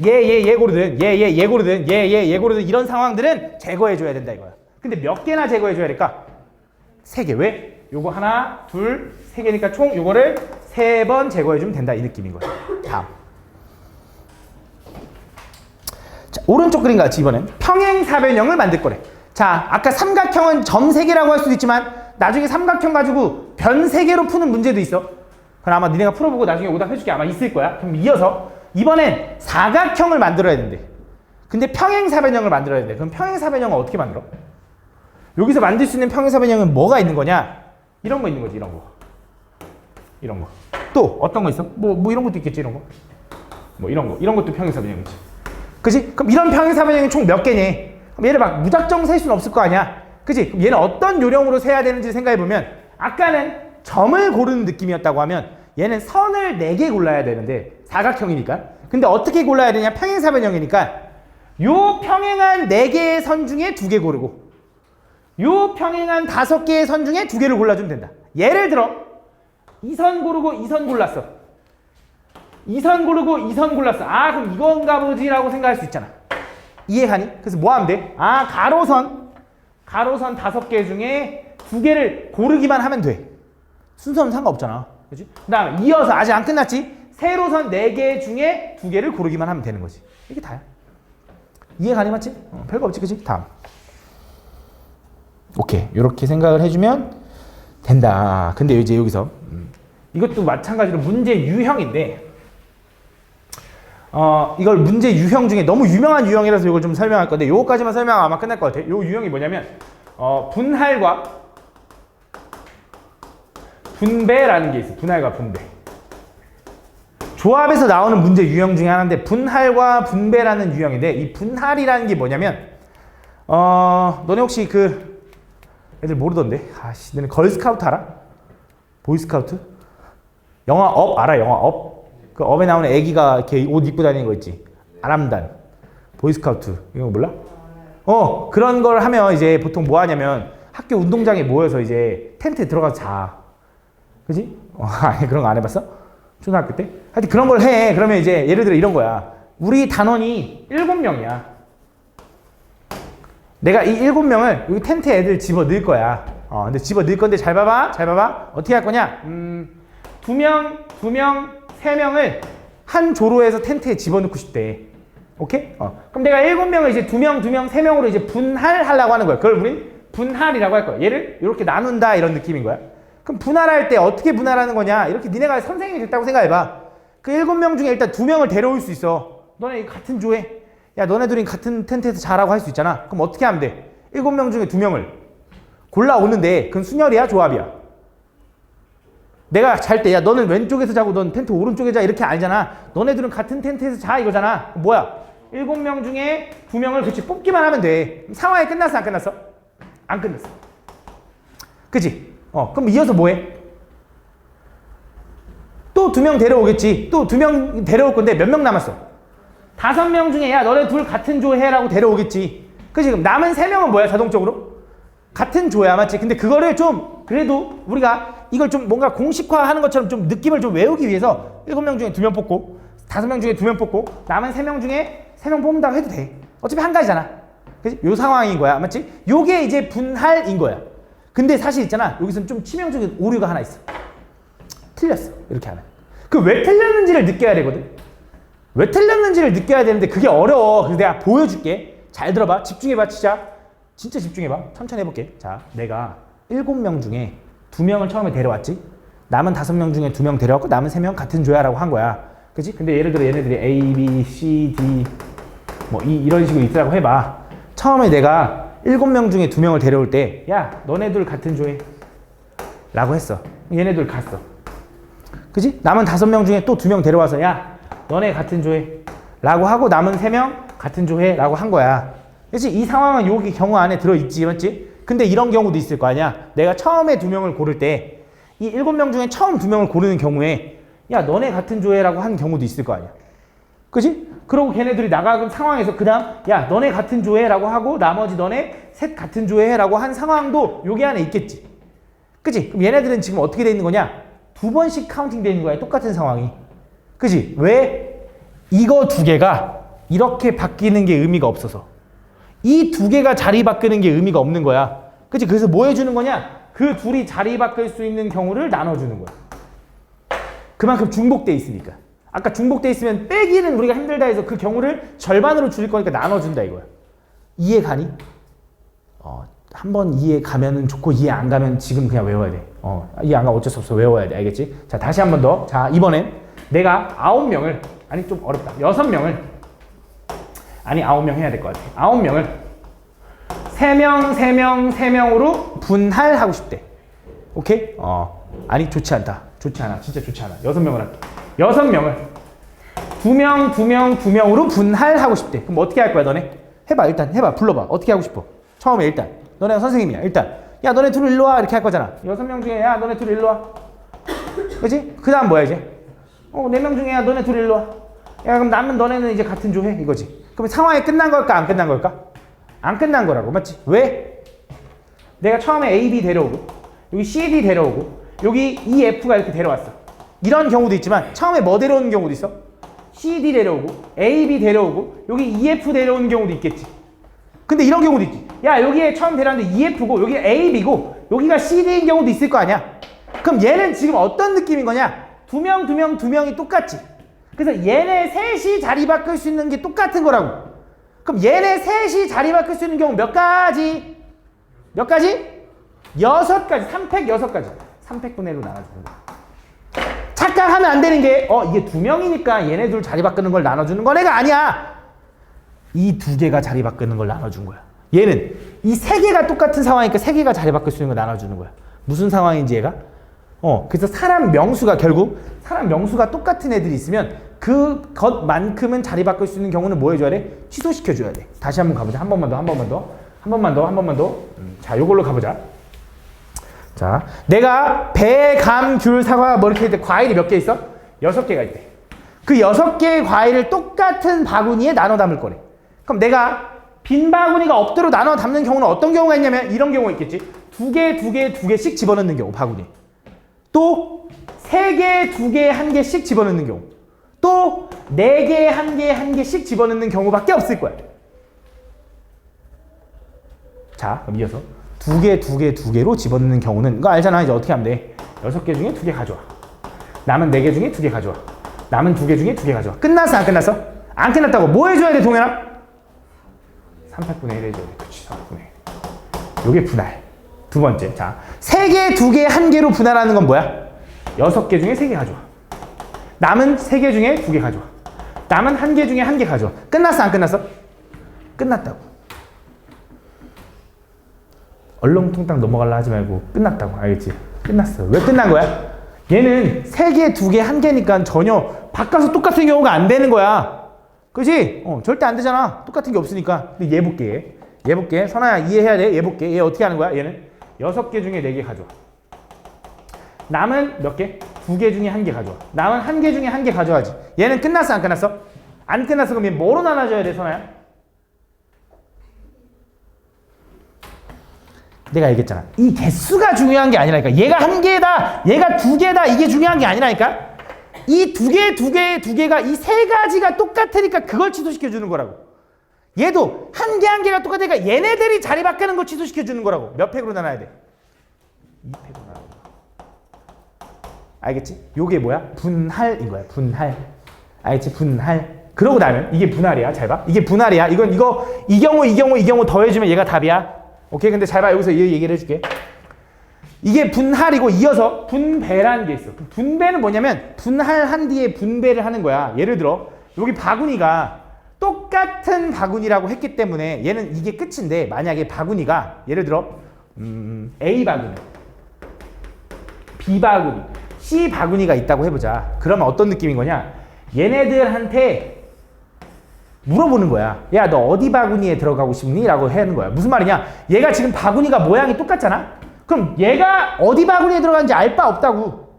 얘 고르든, 얘 고르든, 얘 고르든 이런 상황들은 제거해줘야 된다 이거야. 근데 몇 개나 제거해줘야 될까? 3개. 왜? 요거 하나, 둘, 3개니까 총 요거를 3번 제거해주면 된다 이 느낌인 거야. 다음. 자, 오른쪽 그림 같이 이번엔 평행사변형을 만들 거래. 자, 아까 삼각형은 점 3개라고 할 수도 있지만 나중에 삼각형 가지고 변 3개로 푸는 문제도 있어. 그럼 아마 니네가 풀어보고 나중에 오답 해줄게 아마 있을 거야. 그럼 이어서 이번엔 사각형을 만들어야 된대. 근데 평행사변형을 만들어야 된대. 그럼 평행사변형은 어떻게 만들어? 여기서 만들 수 있는 평행사변형은 뭐가 있는 거냐? 이런 거 있는 거지, 이런 거. 이런 거. 또 어떤 거 있어? 뭐 이런 것도 있겠지, 이런 거. 뭐 이런 거. 이런 것도 평행사변형이지. 그치? 그럼 이런 평행사변형이 총 몇 개니? 그럼 얘를 막 무작정 셀 수는 없을 거 아니야? 그치? 그럼 얘는 어떤 요령으로 세야 되는지 생각해보면 아까는 점을 고르는 느낌이었다고 하면 얘는 선을 4개 골라야 되는데 사각형이니까. 근데 어떻게 골라야 되냐? 평행사변형이니까 요 평행한 4개의 선 중에 2개 고르고 요 평행한 5개의 선 중에 2개를 골라주면 된다. 예를 들어 이 선 고르고 이 선 골랐어. 이 선 고르고 이 선 골랐어. 그럼 이건가 보지라고 생각할 수 있잖아. 이해하니? 그래서 뭐 하면 돼? 가로선 5개 중에 2개를 고르기만 하면 돼. 순서는 상관없잖아. 그치? 그 다음에 이어서 아직 안 끝났지? 세로선 4개 중에 2개를 고르기만 하면 되는 거지. 이게 다야. 이해가니 맞지? 별거 없지, 그치? 다음. 오케이. 이렇게 생각을 해주면 된다. 근데 이제 여기서 이것도 마찬가지로 문제 유형인데 이걸 문제 유형 중에 너무 유명한 유형이라서 이걸 좀 설명할 건데 요거까지만 설명하면 아마 끝날 것 같아. 요 유형이 뭐냐면 분할과 분배라는 게 있어. 분할과 분배. 조합에서 나오는 문제 유형 중에 하나인데 분할과 분배라는 유형인데 이 분할이라는 게 뭐냐면 너네 혹시 그 애들 모르던데 아씨 너네 걸스카우트 알아? 보이스카우트? 영화 업 알아? 영화 업? 그 업에 나오는 애기가 이렇게 옷 입고 다니는 거 있지? 아람단 보이스카우트 이거 몰라? 그런 걸 하면 이제 보통 뭐 하냐면 학교 운동장에 모여서 이제 텐트에 들어가서 자 그지? 아니 그런 거 안 해봤어? 초등학교 때? 하여튼 그런 걸 해. 그러면 이제 예를 들어 이런 거야. 우리 단원이 7명이야. 내가 이 7명을 여기 텐트에 애들 집어 넣을 거야. 근데 집어 넣을 건데 잘 봐봐. 잘 봐봐. 어떻게 할 거냐? 2명, 3명을 한 조로 해서 텐트에 집어 넣고 싶대. 오케이? 그럼 내가 7명을 이제 2명, 3명으로 이제 분할하려고 하는 거야. 그걸 우린 분할이라고 할 거야. 얘를 이렇게 나눈다 이런 느낌인 거야. 그럼 분할할 때 어떻게 분할하는 거냐? 이렇게 니네가 선생님이 됐다고 생각해봐. 그 7명 중에 일단 2명을 데려올 수 있어. 너네 같은 조에. 야, 너네 둘이 같은 텐트에서 자라고 할 수 있잖아. 그럼 어떻게 하면 돼? 7명 중에 2명을 골라오는데 그건 순혈이야? 조합이야? 내가 잘 때 야, 너는 왼쪽에서 자고 넌 텐트 오른쪽에 자 이렇게 알잖아. 너네들은 같은 텐트에서 자 이거잖아. 뭐야? 7명 중에 2명을 그치 뽑기만 하면 돼. 상황이 끝났어? 안 끝났어? 안 끝났어. 그치? 그럼 이어서 뭐해? 또 2명 데려오겠지. 또 2명 데려올 건데 몇 명 남았어? 5명 중에 야 너네 둘 같은 조 해라고 데려오겠지. 그치? 그럼 남은 3명은 뭐야 자동적으로? 같은 조야 맞지? 근데 그거를 좀 그래도 우리가 이걸 좀 뭔가 공식화하는 것처럼 좀 느낌을 좀 외우기 위해서 7명 중에 2명 뽑고 5명 중에 2명 뽑고 남은 3명 중에 3명 뽑는다고 해도 돼. 어차피 한 가지잖아. 그치? 요 상황인 거야 맞지? 요게 이제 분할인 거야. 근데 사실 있잖아 여기서는 좀 치명적인 오류가 하나 있어. 틀렸어 이렇게 하면. 그 왜 틀렸는지를 느껴야 되거든. 왜 틀렸는지를 느껴야 되는데 그게 어려워. 그래서 내가 보여줄게. 잘 들어봐. 집중해봐 진짜 집중해봐. 천천히 해볼게. 자, 내가 7명 중에 2명을 처음에 데려왔지. 남은 5명 중에 2명 데려왔고 남은 3명 같은 조야 라고 한 거야. 그치? 근데 예를 들어 얘네들이 A, B, C, D 뭐 이런 식으로 있으라고 해봐. 처음에 내가 7명 중에 2명을 데려올 때 야 너네들 같은 조에 라고 했어. 얘네들 갔어. 그치? 남은 5명 중에 또 2명 데려와서 야 너네 같은 조에 라고 하고 남은 3명 같은 조에 라고 한 거야. 그치? 이 상황은 여기 경우 안에 들어있지 맞지? 근데 이런 경우도 있을 거 아니야. 내가 처음에 2명을 고를 때 이 7명 중에 처음 2명을 고르는 경우에 야 너네 같은 조에 라고 한 경우도 있을 거 아니야. 그치? 그러고 걔네들이 나가는 상황에서 그 다음 야 너네 같은 조에 라고 하고 나머지 너네 셋 같은 조에 라고 한 상황도 여기 안에 있겠지. 그치? 그럼 얘네들은 지금 어떻게 돼 있는 거냐? 2번씩 카운팅 돼 있는 거야. 똑같은 상황이. 그치? 왜? 이거 2개가 이렇게 바뀌는 게 의미가 없어서. 이 2개가 자리 바꾸는 게 의미가 없는 거야. 그치? 그래서 뭐 해주는 거냐? 그 둘이 자리 바꿀 수 있는 경우를 나눠주는 거야. 그만큼 중복돼 있으니까. 아까 중복돼 있으면 빼기는 우리가 힘들다 해서 그 경우를 절반으로 줄일 거니까 나눠준다 이거야. 이해 가니? 한번 이해 가면은 좋고 이해 안 가면 지금 그냥 외워야 돼. 이해 안 가면 어쩔 수 없어. 외워야 돼. 알겠지? 자, 다시 한 번 더. 자, 이번엔 내가 9명을 아니 좀 어렵다. 6명을 아니 9명 해야 될 것 같아. 9명을 3명으로 분할하고 싶대. 오케이? 아니 좋지 않다. 좋지 않아. 진짜 좋지 않아. 6명을 할게. 6명을 2명으로 분할하고 싶대. 그럼 어떻게 할 거야 너네? 해봐 일단 해봐. 불러봐. 어떻게 하고 싶어? 처음에 일단 너네가 선생님이야. 일단 야 너네 둘 일로 와 이렇게 할 거잖아. 6명 중에 야 너네 둘 일로 와. 그치? 그 다음 뭐야 이제? 4명 중에 야 너네 둘 일로 와. 야 그럼 남은 너네는 이제 같은 조 해 이거지. 그럼 상황이 끝난 걸까 안 끝난 걸까? 안 끝난 거라고 맞지? 왜? 내가 처음에 A, B 데려오고 여기 C, D 데려오고 여기 E, F가 이렇게 데려왔어. 이런 경우도 있지만 처음에 뭐 데려오는 경우도 있어? C, D 데려오고 A, B 데려오고 여기 E, F 데려오는 경우도 있겠지. 근데 이런 경우도 있지. 야 여기에 처음 데려왔는데 E, F고 여기 A, B고 여기가 C, D인 경우도 있을 거 아니야. 그럼 얘는 지금 어떤 느낌인 거냐? 2명이 똑같지. 그래서 얘네 셋이 자리 바꿀 수 있는 게 똑같은 거라고. 그럼 얘네 셋이 자리 바꿀 수 있는 경우 몇 가지? 몇 가지? 6가지. 3팩 6가지. 3팩분의 1로 나눠주는 거야. 착각하면 안 되는 게 이게 2명이니까 얘네 둘 자리 바꾸는 걸 나눠주는 거네가 아니야. 이 2개가 자리 바꾸는 걸 나눠준 거야. 얘는 이 3개가 똑같은 상황이니까 3개가 자리 바꿀 수 있는 걸 나눠주는 거야. 무슨 상황인지 얘가? 그래서 사람 명수가 결국 사람 명수가 똑같은 애들이 있으면 그것만큼은 자리 바꿀 수 있는 경우는 뭐 해줘야 돼? 취소시켜줘야 돼. 다시 한번 가보자. 한 번만 더. 자, 요걸로 가보자. 자, 내가 배, 감, 귤, 사과 뭐 이렇게 할 때 과일이 몇 개 있어? 6개가 있대. 그 6개의 과일을 똑같은 바구니에 나눠 담을 거래. 그럼 내가 빈 바구니가 없도록 나눠 담는 경우는 어떤 경우가 있냐면 이런 경우가 있겠지. 2개씩 집어넣는 경우, 바구니. 또 3개, 2개, 1개씩 집어넣는 경우. 또 4개, 1개, 1개씩 집어넣는 경우밖에 없을 거야. 자, 그럼 이어서 2개로 집어넣는 경우는 이거 알잖아. 이제 어떻게 하면 돼? 6개 중에 2개 가져와. 남은 4개 중에 2개 가져와. 남은 2개 중에 2개 가져와. 끝났어? 안 끝났어? 안 끝났다고. 뭐 해줘야 돼, 동현아? 300분의 1 해줘야 돼. 그렇지, 300분의 1. 요게 분할. 두 번째. 자, 3개, 2개, 1개로 분할하는 건 뭐야? 6개 중에 3개 가져와. 남은 3개 중에 2개 가져와. 남은 1개 중에 1개 가져와. 끝났어? 안 끝났어? 끝났다고. 얼렁뚱땅 넘어가려 하지 말고 끝났다고. 알겠지? 끝났어. 왜 끝난 거야? 얘는 3개, 2개, 1개니까 전혀 바꿔서 똑같은 경우가 안 되는 거야. 그지? 절대 안 되잖아. 똑같은 게 없으니까. 근데 얘 볼게. 선아야 이해해야 돼. 얘 볼게. 얘 어떻게 하는 거야? 얘는 6개 중에 4개 가져와. 남은 몇 개? 2개 중에 1개 가져와. 남은 1개 중에 1개 가져와야지. 얘는 끝났어? 안 끝났어? 안 끝났어. 그럼 얘 뭐로 나눠줘야 돼, 선아야? 내가 얘기했잖아. 이 개수가 중요한 게 아니라니까. 얘가 1개다, 얘가 2개다, 이게 중요한 게 아니라니까. 이 2개가 이 3가지가 똑같으니까 그걸 취소시켜주는 거라고. 얘도 1개가 똑같으니까 얘네들이 자리 바꾸는 걸 취소시켜주는 거라고. 몇 팩으로 나눠야 돼? 2팩으로 나눠야 돼. 알겠지? 요게 뭐야? 분할인 거야. 분할. 알겠지? 분할. 그러고 나면 이게 분할이야. 잘 봐. 이게 분할이야. 이 경우 더해주면 얘가 답이야. 오케이? 근데 잘 봐. 여기서 이 얘기를 해줄게. 이게 분할이고 이어서 분배라는 게 있어. 분배는 뭐냐면 분할한 뒤에 분배를 하는 거야. 예를 들어 여기 바구니가 똑같은 바구니라고 했기 때문에 얘는 이게 끝인데 만약에 바구니가 예를 들어 A 바구니, B 바구니, C 바구니가 있다고 해보자. 그러면 어떤 느낌인 거냐? 얘네들한테 물어보는 거야. 야, 너 어디 바구니에 들어가고 싶니? 라고 하는 거야. 무슨 말이냐? 얘가 지금 바구니가 모양이 똑같잖아? 그럼 얘가 어디 바구니에 들어가는지 알 바 없다고.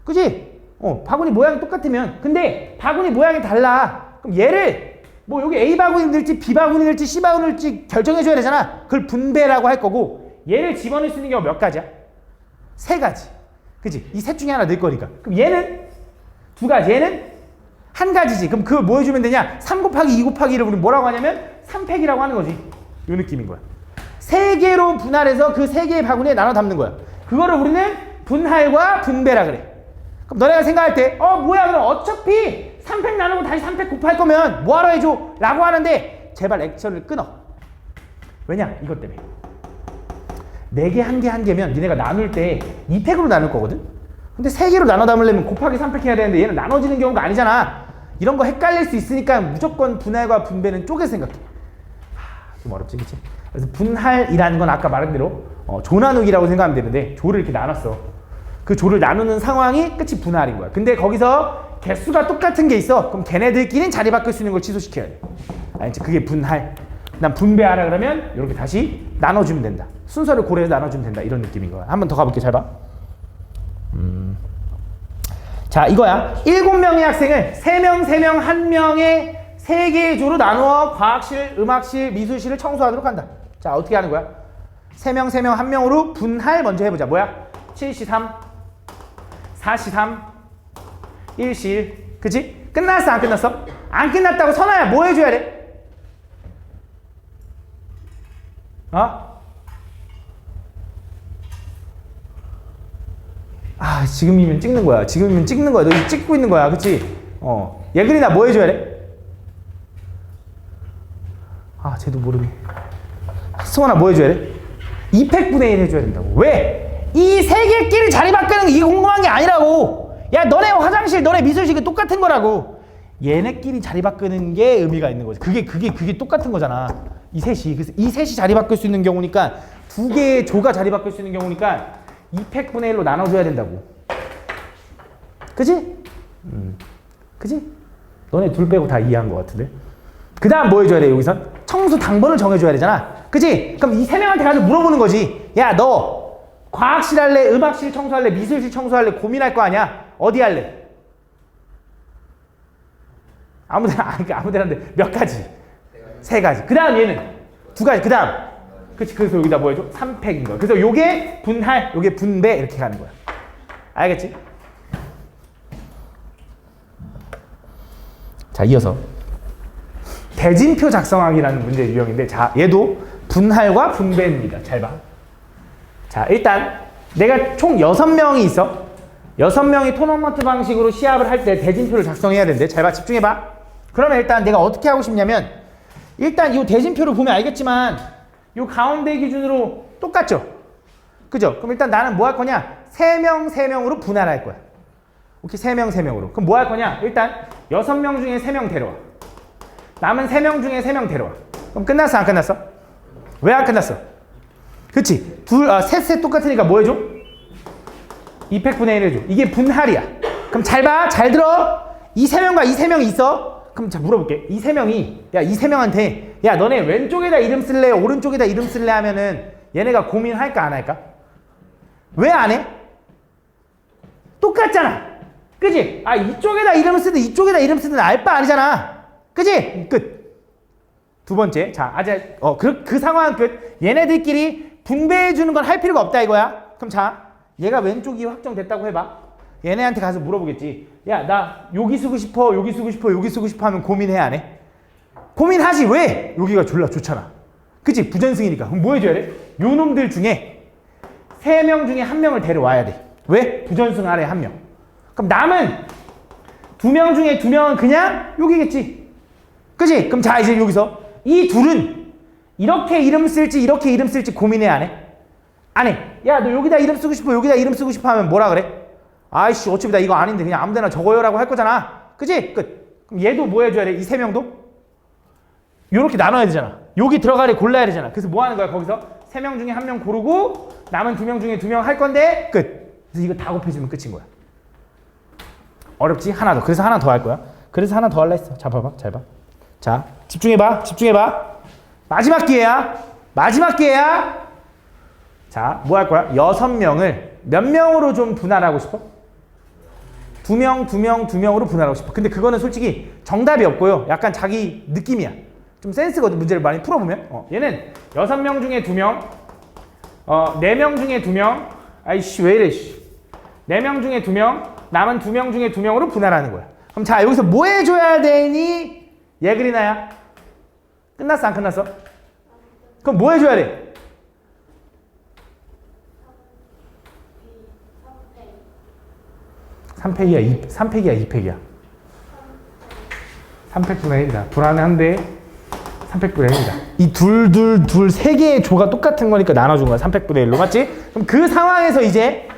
그지? 바구니 모양이 똑같으면. 근데 바구니 모양이 달라. 그럼 얘를 뭐 여기 A 바구니 넣을지 B 바구니 넣을지 C 바구니 넣을지 결정해줘야 되잖아. 그걸 분배라고 할 거고 얘를 집어넣을 수 있는 경우가 몇 가지야? 3가지. 그지? 이 셋 중에 하나 넣을 거니까. 그럼 얘는 2가지. 얘는 1가지지. 그럼 그걸 뭐 해주면 되냐? 3 곱하기 2 곱하기 1을 우리 뭐라고 하냐면 3팩이라고 하는 거지. 요 느낌인 거야. 3개로 분할해서 그 3개의 바구니에 나눠 담는 거야. 그거를 우리는 분할과 분배라 그래. 그럼 너네가 생각할 때 뭐야 그럼 어차피 3팩 나누고 다시 3팩 곱할 거면 뭐하러 해줘? 라고 하는데 제발 액션을 끊어. 왜냐? 이것 때문에. 4개, 1개, 1개면 니네가 나눌 때 2팩으로 나눌 거거든? 근데 3개로 나눠 담으려면 곱하기 3팩 해야 되는데 얘는 나눠지는 경우가 아니잖아. 이런 거 헷갈릴 수 있으니까 무조건 분할과 분배는 쪼개 생각해. 좀 어렵지, 그치? 그래서 분할이라는 건 아까 말한 대로 조 나누기라고 생각하면 되는데 조를 이렇게 나눴어. 그 조를 나누는 상황이 끝이 분할인 거야. 근데 거기서 개수가 똑같은 게 있어. 그럼 걔네들끼리는 자리 바꿀 수 있는 걸 취소시켜야 돼. 알지? 그게 분할. 난 분배하라 그러면 이렇게 다시 나눠주면 된다. 순서를 고려해서 나눠주면 된다. 이런 느낌인 거야. 한 번 더 가볼게. 잘 봐. 자, 이거야. 7명의 학생을 3명, 1명의 3개의 조로 나누어 과학실, 음악실, 미술실을 청소하도록 한다. 자, 어떻게 하는 거야? 3명, 1명으로 분할 먼저 해보자. 뭐야? 7시 3, 4시 3, 1시 1. 그치? 끝났어? 안 끝났어? 안 끝났다고 선아야 뭐 해줘야 돼? 지금이면 찍는 거야. 지금이면 찍는 거야. 너 지금 찍고 있는 거야. 그치? 예근이나 뭐 해줘야 돼? 쟤도 모르네. 승원아 뭐 해줘야 돼? 2팩분의 1 해줘야 된다고. 왜? 이 3개끼리 자리 바꾸는 게 이게 궁금한 게 아니라고. 야, 너네 화장실, 너네 미술실이 똑같은 거라고. 얘네끼리 자리 바꾸는 게 의미가 있는 거지. 그게 똑같은 거잖아. 이 셋이. 그래서 이 셋이 자리 바꿀 수 있는 경우니까 2개의 조가 자리 바꿀 수 있는 경우니까 2팩분의 1로 나눠줘야 된다고. 그치? 그지? 너네 둘 빼고 다 이해한 것 같은데. 그 다음 뭐 해줘야 돼 여기선? 청소 당번을 정해줘야 되잖아. 그지? 그럼 이 세 명한테 가서 물어보는 거지. 야 너 과학실 할래? 음악실 청소할래? 미술실 청소할래? 고민할 거 아니야? 어디 할래? 아무데나 아무데나인데 몇 가지? 세 가지. 그 다음 얘는 두 가지. 그 다음 그치? 그래서 여기다 뭐 해줘? 3팩인 거야. 그래서 요게 분할, 요게 분배 이렇게 가는 거야. 알겠지? 자 이어서 대진표 작성하기라는 문제 유형인데 자 얘도 분할과 분배입니다. 잘 봐. 자 일단 내가 총 6명이 있어. 6명이 토너먼트 방식으로 시합을 할 때 대진표를 작성해야 되는데 잘 봐. 집중해봐. 그러면 일단 내가 어떻게 하고 싶냐면 일단 이 대진표를 보면 알겠지만 이 가운데 기준으로 똑같죠? 그죠? 그럼 일단 나는 뭐 할 거냐? 3명, 3명으로 분할할 거야. 오케이, 3명, 3명으로. 그럼 뭐 할 거냐? 일단 6명 중에 3명 데려와. 남은 3명 중에 3명 데려와. 그럼 끝났어, 안 끝났어? 왜 안 끝났어? 그치? 셋 똑같으니까 뭐 해줘? 2팩분의 1 해줘. 이게 분할이야. 그럼 잘 봐, 잘 들어. 이 3명과 이 3명이 있어. 그럼 자 물어볼게. 이 3명이, 야, 이 3명한테, 야, 너네 왼쪽에다 이름 쓸래? 오른쪽에다 이름 쓸래? 하면은 얘네가 고민할까, 안 할까? 왜 안 해? 똑같잖아. 그지? 아, 이쪽에다 이름 쓰든 이쪽에다 이름 쓰든 알 바 아니잖아. 그지? 끝. 두 번째. 자, 아재, 그 상황은 끝. 얘네들끼리 분배해주는 건 할 필요가 없다 이거야. 그럼 자, 얘가 왼쪽이 확정됐다고 해봐. 얘네한테 가서 물어보겠지. 야, 나 여기 쓰고 싶어, 여기 쓰고 싶어, 여기 쓰고 싶어 하면 고민해, 안 해? 고민하지. 왜? 여기가 졸라 좋잖아. 그치? 부전승이니까. 그럼 뭐 해줘야 돼? 요 놈들 중에 3명 중에 1명을 데려와야 돼. 왜? 부전승 아래 1명. 그럼 남은 2명 중에 2명은 그냥 여기겠지. 그치? 그럼 자, 이제 여기서 이 둘은 이렇게 이름 쓸지 이렇게 이름 쓸지 고민해, 안 해? 안 해. 야, 너 여기다 이름 쓰고 싶어, 여기다 이름 쓰고 싶어 하면 뭐라 그래? 아이씨, 어차피 나 이거 아닌데 그냥 아무데나 적어요라고 할 거잖아. 그치? 끝. 그럼 얘도 뭐 해줘야 돼? 이 3명도? 요렇게 나눠야 되잖아. 여기 들어가래 골라야 되잖아. 그래서 뭐 하는 거야? 거기서 3명 중에 1명 고르고 남은 2명 중에 2명 할 건데 끝. 그래서 이거 다 곱해주면 끝인 거야. 어렵지? 하나 더. 그래서 하나 더 할 거야. 그래서 하나 더 할라 했어. 자, 봐봐. 잘 봐. 자, 집중해봐. 집중해봐. 마지막 기회야. 마지막 기회야. 자, 뭐 할 거야? 6명을 몇 명으로 좀 분할하고 싶어? 2명, 2명, 2명으로 분할하고 싶어. 근데 그거는 솔직히 정답이 없고요. 약간 자기 느낌이야. 좀 센스거든. 문제를 많이 풀어보면. 얘는 6명 중에 2명, 4명 중에 2명, 아이씨, 왜 이래, 씨. 4명 중에 2명, 남은 2명 중에 2명으로 분할하는 거야. 그럼 자, 여기서 뭐 해줘야 되니? 얘 그리나야? 끝났어, 안 끝났어? 그럼 뭐 해줘야 돼? 3팩이야, 3팩이야, 2팩이야. 3팩분의 1이다. 불안한데 3팩분의 1이다. 이 둘, 세 개의 조가 똑같은 거니까 나눠준 거야. 3팩분의 1로. 맞지? 그럼 그 상황에서 이제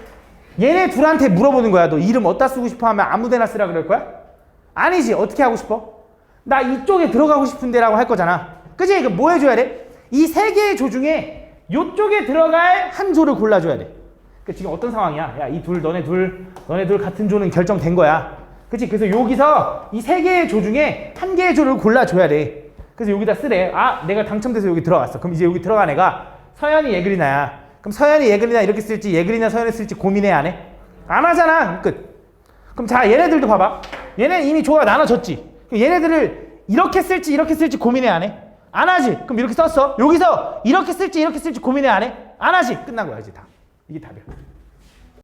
얘네 둘한테 물어보는 거야. 너 이름 어디다 쓰고 싶어 하면 아무 데나 쓰라 그럴 거야? 아니지. 어떻게 하고 싶어? 나 이쪽에 들어가고 싶은데 라고 할 거잖아. 그치? 그럼 뭐 해줘야 돼? 이 세 개의 조 중에 이쪽에 들어갈 한 조를 골라줘야 돼. 그러니까 지금 어떤 상황이야? 야, 이 둘, 너네 둘 같은 조는 결정된 거야. 그치? 그래서 여기서 이 세 개의 조 중에 한 개의 조를 골라줘야 돼. 그래서 여기다 쓰래. 아, 내가 당첨돼서 여기 들어갔어. 그럼 이제 여기 들어간 애가 서현이 예글이나야. 그럼 서현이 예글이나 이렇게 쓸지 예글이나 서현이 쓸지 고민해, 안 해? 안 하잖아. 끝. 그럼 자, 얘네들도 봐봐. 얘네 이미 조가 나눠졌지. 그럼 얘네들을 이렇게 쓸지 고민해, 안 해? 안 하지. 그럼 이렇게 썼어. 여기서 이렇게 쓸지 고민해, 안 해? 안 하지. 끝난 거야, 이제 다. 이게 답이야.